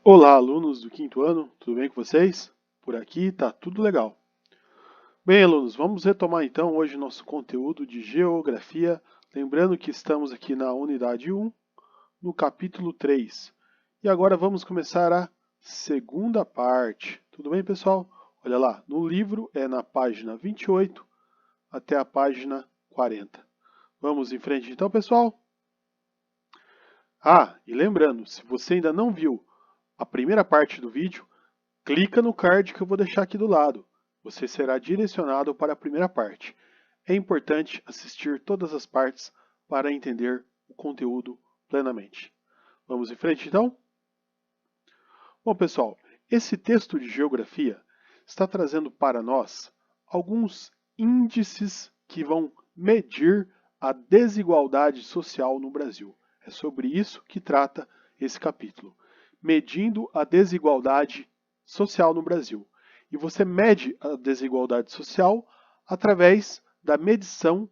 Olá, alunos do quinto ano, tudo bem com vocês? Por aqui tá tudo legal. Bem, alunos, vamos retomar então hoje nosso conteúdo de geografia, lembrando que estamos aqui na unidade 1, no capítulo 3. E agora vamos começar a segunda parte. Tudo bem, pessoal? Olha lá, no livro é na página 28 até a página 40. Vamos em frente então, pessoal? Ah, e lembrando, se você ainda não viu a primeira parte do vídeo, clica no card que eu vou deixar aqui do lado. Você será direcionado para a primeira parte. É importante assistir todas as partes para entender o conteúdo plenamente. Vamos em frente então? Bom, pessoal, esse texto de geografia está trazendo para nós alguns índices que vão medir a desigualdade social no Brasil. É sobre isso que trata esse capítulo. Medindo a desigualdade social no Brasil. E você mede a desigualdade social através da medição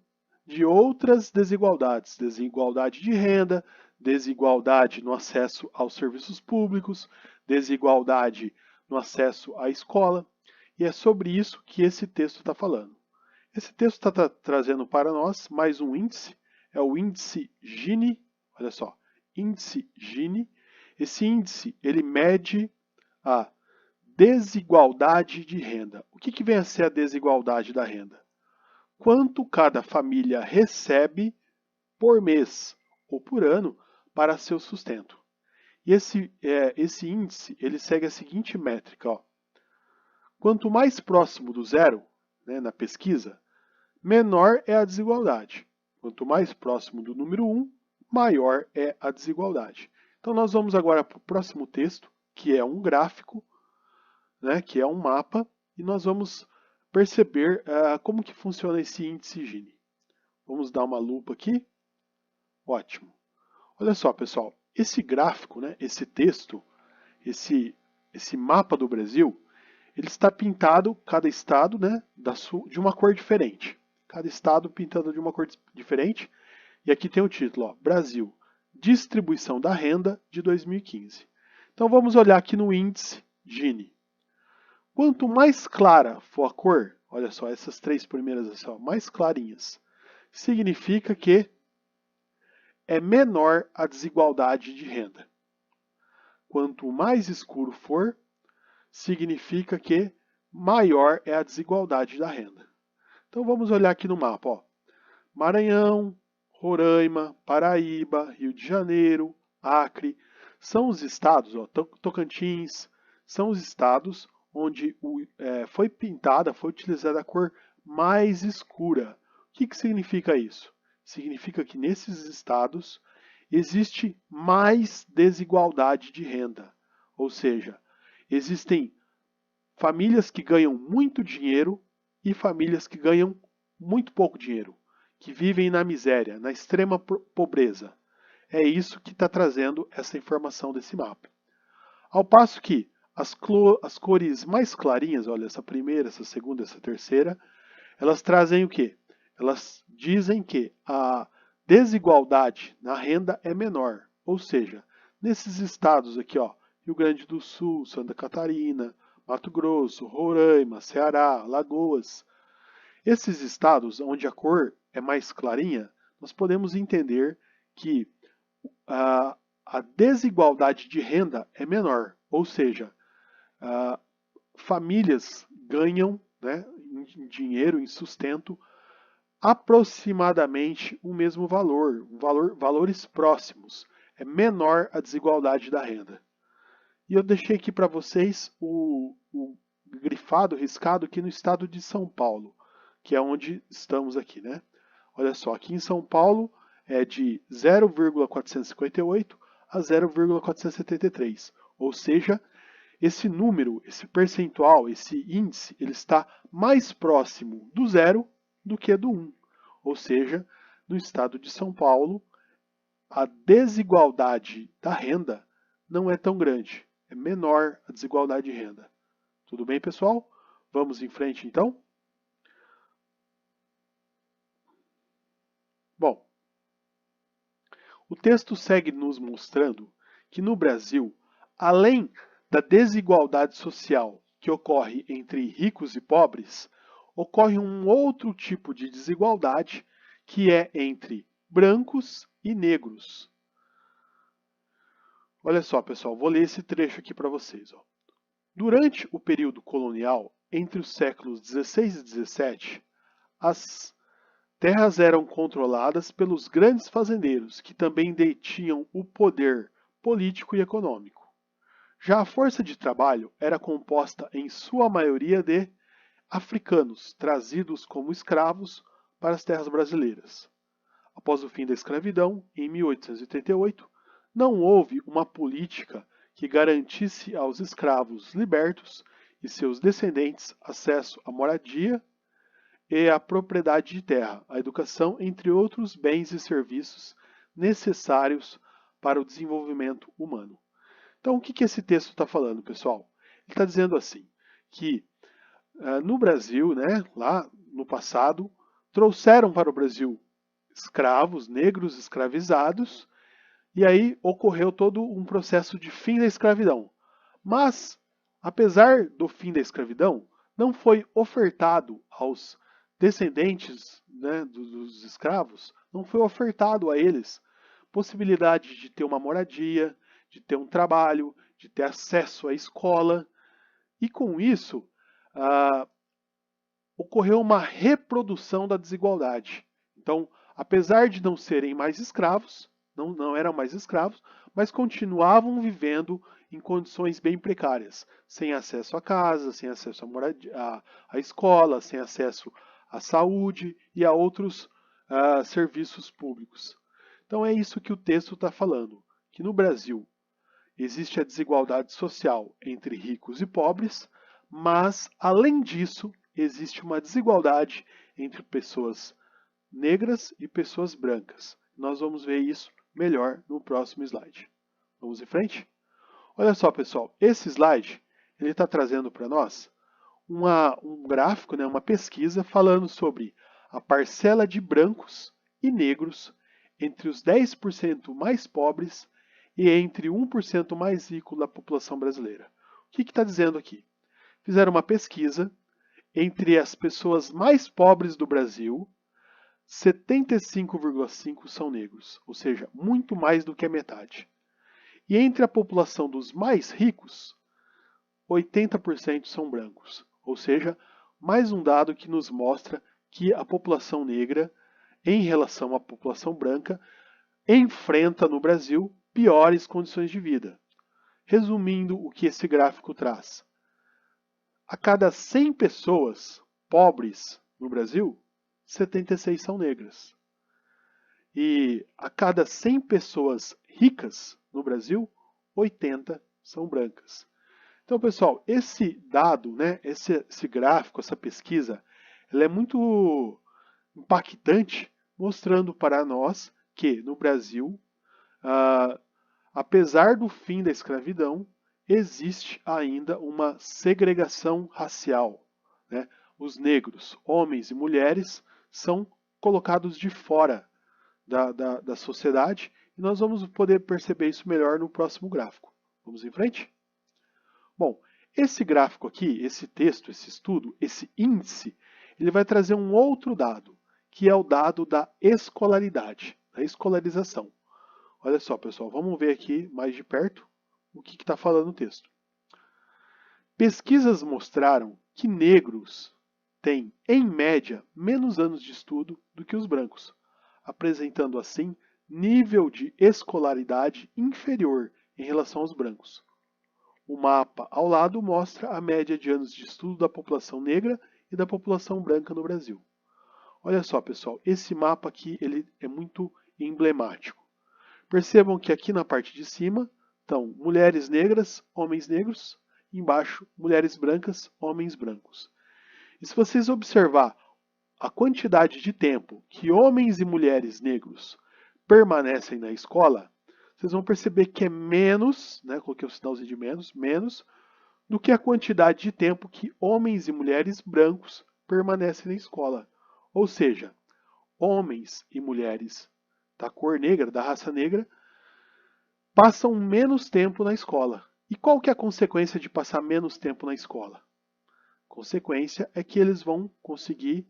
de outras desigualdades, desigualdade de renda, desigualdade no acesso aos serviços públicos, desigualdade no acesso à escola, e é sobre isso que esse texto está falando. Esse texto está trazendo para nós mais um índice, é o índice Gini, olha só, índice Gini. Esse índice ele mede a desigualdade de renda. O que vem a ser a desigualdade da renda? Quanto cada família recebe por mês ou por ano para seu sustento. E esse índice ele segue a seguinte métrica. Ó. Quanto mais próximo do zero, né, na pesquisa, menor é a desigualdade. Quanto mais próximo do número 1, maior é a desigualdade. Então nós vamos agora para o próximo texto, que é um gráfico, né, que é um mapa, e nós vamos perceber como que funciona esse índice Gini. Vamos dar uma lupa aqui. Ótimo. Olha só, pessoal, esse gráfico, né, esse texto, esse mapa do Brasil, ele está pintado, cada estado, né, de uma cor diferente. Cada estado pintando de uma cor diferente. E aqui tem o título, ó, Brasil, Distribuição da Renda de 2015. Então vamos olhar aqui no índice Gini. Quanto mais clara for a cor, olha só, essas três primeiras assim, ó, mais clarinhas, significa que é menor a desigualdade de renda. Quanto mais escuro for, significa que maior é a desigualdade da renda. Então vamos olhar aqui no mapa. Ó. Maranhão, Roraima, Paraíba, Rio de Janeiro, Acre, são os estados, ó, Tocantins, são os estados onde foi pintada, foi utilizada a cor mais escura. O que significa isso? Significa que nesses estados existe mais desigualdade de renda. Ou seja, existem famílias que ganham muito dinheiro e famílias que ganham muito pouco dinheiro, que vivem na miséria, na extrema pobreza. É isso que está trazendo essa informação desse mapa. Ao passo que as cores mais clarinhas, olha, essa primeira, essa segunda, essa terceira, elas trazem o quê? Elas dizem que a desigualdade na renda é menor. Ou seja, nesses estados aqui, ó, Rio Grande do Sul, Santa Catarina, Mato Grosso, Roraima, Ceará, Alagoas, esses estados onde a cor é mais clarinha, nós podemos entender que a desigualdade de renda é menor. Ou seja, famílias ganham, né, em dinheiro, em sustento, aproximadamente o mesmo valores próximos. É menor a desigualdade da renda. E eu deixei aqui para vocês o grifado, riscado aqui no estado de São Paulo, que é onde estamos aqui, né? Olha só, aqui em São Paulo é de 0,458 a 0,473, ou seja, esse número, esse percentual, esse índice, ele está mais próximo do zero do que do 1. Ou seja, no estado de São Paulo, a desigualdade da renda não é tão grande. É menor a desigualdade de renda. Tudo bem, pessoal? Vamos em frente, então? Bom, o texto segue nos mostrando que no Brasil além da desigualdade social que ocorre entre ricos e pobres, ocorre um outro tipo de desigualdade que é entre brancos e negros. Olha só, pessoal, vou ler esse trecho aqui para vocês. Ó. Durante o período colonial, entre os séculos 16 e 17, as terras eram controladas pelos grandes fazendeiros, que também detinham o poder político e econômico. Já a força de trabalho era composta em sua maioria de africanos, trazidos como escravos para as terras brasileiras. Após o fim da escravidão, em 1888, não houve uma política que garantisse aos escravos libertos e seus descendentes acesso à moradia e à propriedade de terra, à educação, entre outros bens e serviços necessários para o desenvolvimento humano. Então, o que esse texto está falando, pessoal? Ele está dizendo assim, que no Brasil, né, lá no passado, trouxeram para o Brasil escravos, negros escravizados, e aí ocorreu todo um processo de fim da escravidão. Mas, apesar do fim da escravidão, não foi ofertado aos descendentes, né, dos escravos, não foi ofertado a eles possibilidade de ter uma moradia, de ter um trabalho, de ter acesso à escola. E com isso, ocorreu uma reprodução da desigualdade. Então, apesar de não serem mais escravos, não eram mais escravos, mas continuavam vivendo em condições bem precárias, sem acesso à casa, sem acesso à moradia, à escola, sem acesso à saúde e a outros serviços públicos. Então é isso que o texto está falando, que no Brasil existe a desigualdade social entre ricos e pobres, mas, além disso, existe uma desigualdade entre pessoas negras e pessoas brancas. Nós vamos ver isso melhor no próximo slide. Vamos em frente? Olha só, pessoal, esse slide ele está trazendo para nós um gráfico, né, uma pesquisa falando sobre a parcela de brancos e negros entre os 10% mais pobres e entre 1% mais rico da população brasileira. O que está dizendo aqui? Fizeram uma pesquisa entre as pessoas mais pobres do Brasil, 75,5% são negros, ou seja, muito mais do que a metade. E entre a população dos mais ricos, 80% são brancos, ou seja, mais um dado que nos mostra que a população negra, em relação à população branca, enfrenta no Brasil piores condições de vida. Resumindo o que esse gráfico traz. A cada 100 pessoas pobres no Brasil, 76 são negras. E a cada 100 pessoas ricas no Brasil, 80 são brancas. Então, pessoal, esse dado, né, esse gráfico, essa pesquisa, ela é muito impactante, mostrando para nós que no Brasil, apesar do fim da escravidão, existe ainda uma segregação racial, né? Os negros, homens e mulheres, são colocados de fora da sociedade e nós vamos poder perceber isso melhor no próximo gráfico. Vamos em frente? Bom, esse gráfico aqui, esse texto, esse estudo, esse índice, ele vai trazer um outro dado, que é o dado da escolaridade, da escolarização. Olha só, pessoal, vamos ver aqui mais de perto o que está falando o texto. Pesquisas mostraram que negros têm, em média, menos anos de estudo do que os brancos, apresentando assim nível de escolaridade inferior em relação aos brancos. O mapa ao lado mostra a média de anos de estudo da população negra e da população branca no Brasil. Olha só, pessoal, esse mapa aqui ele é muito emblemático. Percebam que aqui na parte de cima estão mulheres negras, homens negros, e embaixo mulheres brancas, homens brancos. E se vocês observar a quantidade de tempo que homens e mulheres negros permanecem na escola, vocês vão perceber que é menos, né, coloquei o sinalzinho de menos do que a quantidade de tempo que homens e mulheres brancos permanecem na escola. Ou seja, homens e mulheres da cor negra, da raça negra, passam menos tempo na escola. E qual que é a consequência de passar menos tempo na escola? A consequência é que eles vão conseguir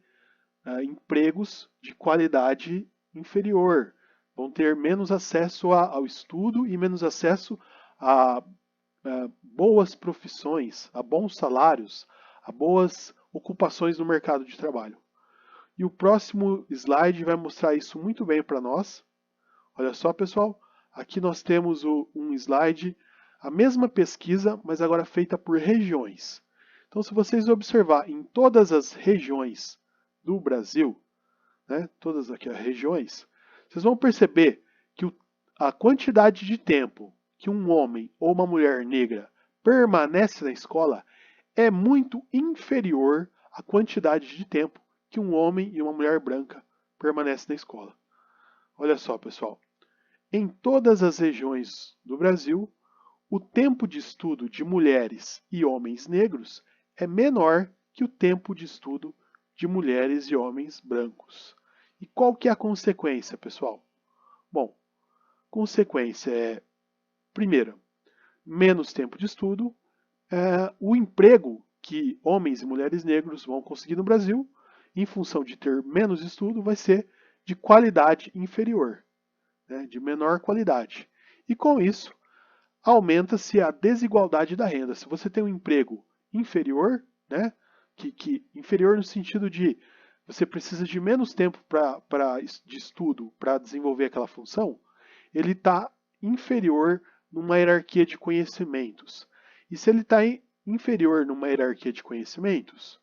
empregos de qualidade inferior, vão ter menos acesso ao estudo e menos acesso a boas profissões, a bons salários, a boas ocupações no mercado de trabalho. E o próximo slide vai mostrar isso muito bem para nós. Olha só, pessoal, aqui nós temos um slide, a mesma pesquisa, mas agora feita por regiões. Então, se vocês observar em todas as regiões do Brasil, né, todas aqui as regiões, vocês vão perceber que a quantidade de tempo que um homem ou uma mulher negra permanece na escola é muito inferior à quantidade de tempo que um homem e uma mulher branca permanecem na escola. Olha só, pessoal. Em todas as regiões do Brasil, o tempo de estudo de mulheres e homens negros é menor que o tempo de estudo de mulheres e homens brancos. E qual que é a consequência, pessoal? Bom, consequência é, primeiro, menos tempo de estudo, o emprego que homens e mulheres negros vão conseguir no Brasil, em função de ter menos estudo, vai ser de qualidade inferior, né, de menor qualidade. E com isso, aumenta-se a desigualdade da renda. Se você tem um emprego inferior, né, inferior no sentido de você precisa de menos tempo de estudo para desenvolver aquela função, ele está inferior numa hierarquia de conhecimentos. E se ele está inferior numa hierarquia de conhecimentos,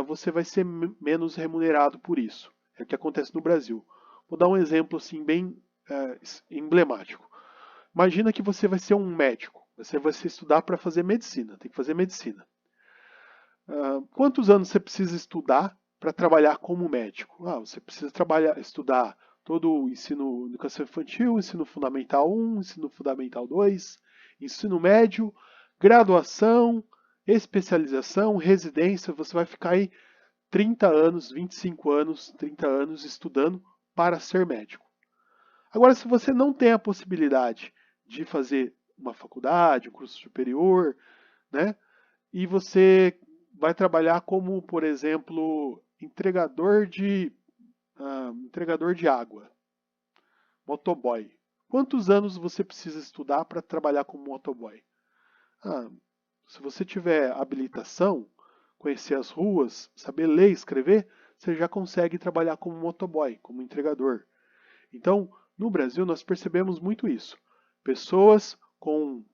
você vai ser menos remunerado por isso. É o que acontece no Brasil. Vou dar um exemplo assim bem emblemático. Imagina que você vai ser um médico. Você vai estudar para fazer medicina. Tem que fazer medicina. Quantos anos você precisa estudar para trabalhar como médico? Você precisa estudar todo o ensino educação infantil, ensino fundamental 1, ensino fundamental 2, ensino médio, graduação, especialização, residência. Você vai ficar aí 30 anos, 25 anos, 30 anos estudando para ser médico. Agora, se você não tem a possibilidade de fazer uma faculdade, um curso superior, né, e você vai trabalhar como, por exemplo, entregador de água, motoboy. Quantos anos você precisa estudar para trabalhar como motoboy? Se você tiver habilitação, conhecer as ruas, saber ler e escrever, você já consegue trabalhar como motoboy, como entregador. Então, no Brasil, nós percebemos muito isso. Pessoas com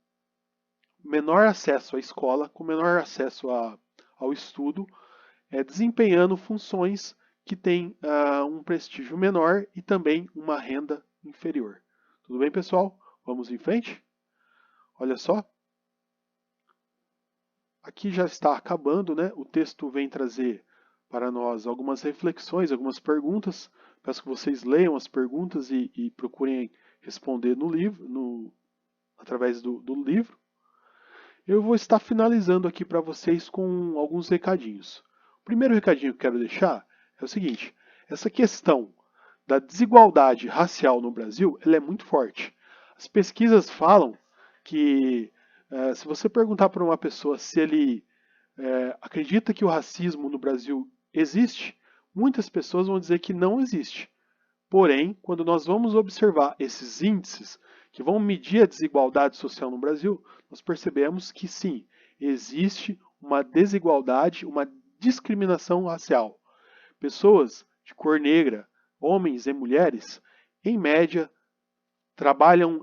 menor acesso à escola, com menor acesso ao estudo, desempenhando funções que têm um prestígio menor e também uma renda inferior. Tudo bem, pessoal? Vamos em frente? Olha só. Aqui já está acabando, né? O texto vem trazer para nós algumas reflexões, algumas perguntas. Peço que vocês leiam as perguntas e procurem responder no livro, através do livro. Eu vou estar finalizando aqui para vocês com alguns recadinhos. O primeiro recadinho que eu quero deixar é o seguinte: essa questão da desigualdade racial no Brasil, ela é muito forte. As pesquisas falam que se você perguntar para uma pessoa se ele acredita que o racismo no Brasil existe, muitas pessoas vão dizer que não existe. Porém, quando nós vamos observar esses índices que vão medir a desigualdade social no Brasil, nós percebemos que sim, existe uma desigualdade, uma discriminação racial. Pessoas de cor negra, homens e mulheres, em média, trabalham,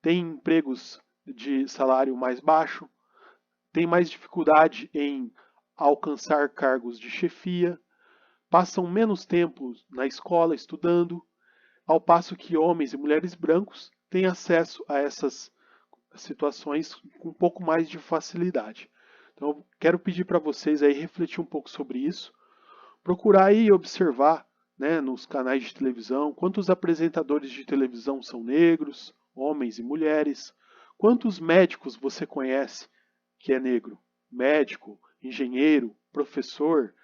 têm empregos de salário mais baixo, têm mais dificuldade em alcançar cargos de chefia, passam menos tempo na escola estudando, ao passo que homens e mulheres brancos têm acesso a essas situações com um pouco mais de facilidade. Então, eu quero pedir para vocês aí refletir um pouco sobre isso, procurar aí observar, né, nos canais de televisão, quantos apresentadores de televisão são negros, homens e mulheres, quantos médicos você conhece que é negro, médico, engenheiro, professor.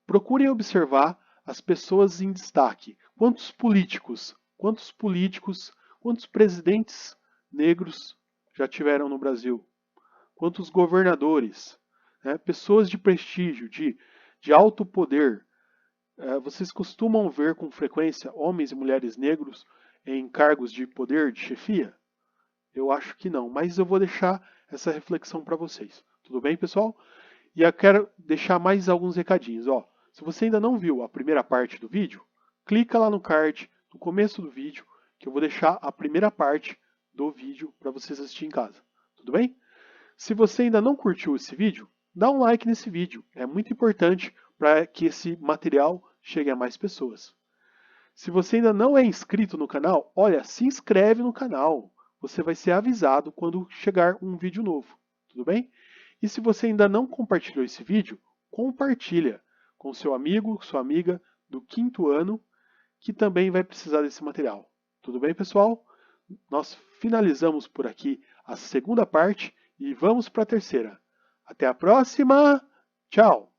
Procurem observar as pessoas em destaque. Quantos políticos, quantos presidentes negros já tiveram no Brasil? Quantos governadores, né, pessoas de prestígio, de alto poder, vocês costumam ver com frequência homens e mulheres negros em cargos de poder, de chefia? Eu acho que não, mas eu vou deixar essa reflexão para vocês. Tudo bem, pessoal? E eu quero deixar mais alguns recadinhos. Ó, se você ainda não viu a primeira parte do vídeo, clica lá no card, no começo do vídeo, que eu vou deixar a primeira parte do vídeo para vocês assistirem em casa. Tudo bem? Se você ainda não curtiu esse vídeo, dá um like nesse vídeo. É muito importante para que esse material chegue a mais pessoas. Se você ainda não é inscrito no canal, olha, se inscreve no canal. Você vai ser avisado quando chegar um vídeo novo. Tudo bem? E se você ainda não compartilhou esse vídeo, compartilha com seu amigo, sua amiga do 5º ano, que também vai precisar desse material. Tudo bem, pessoal? Nós finalizamos por aqui a segunda parte e vamos para a terceira. Até a próxima! Tchau!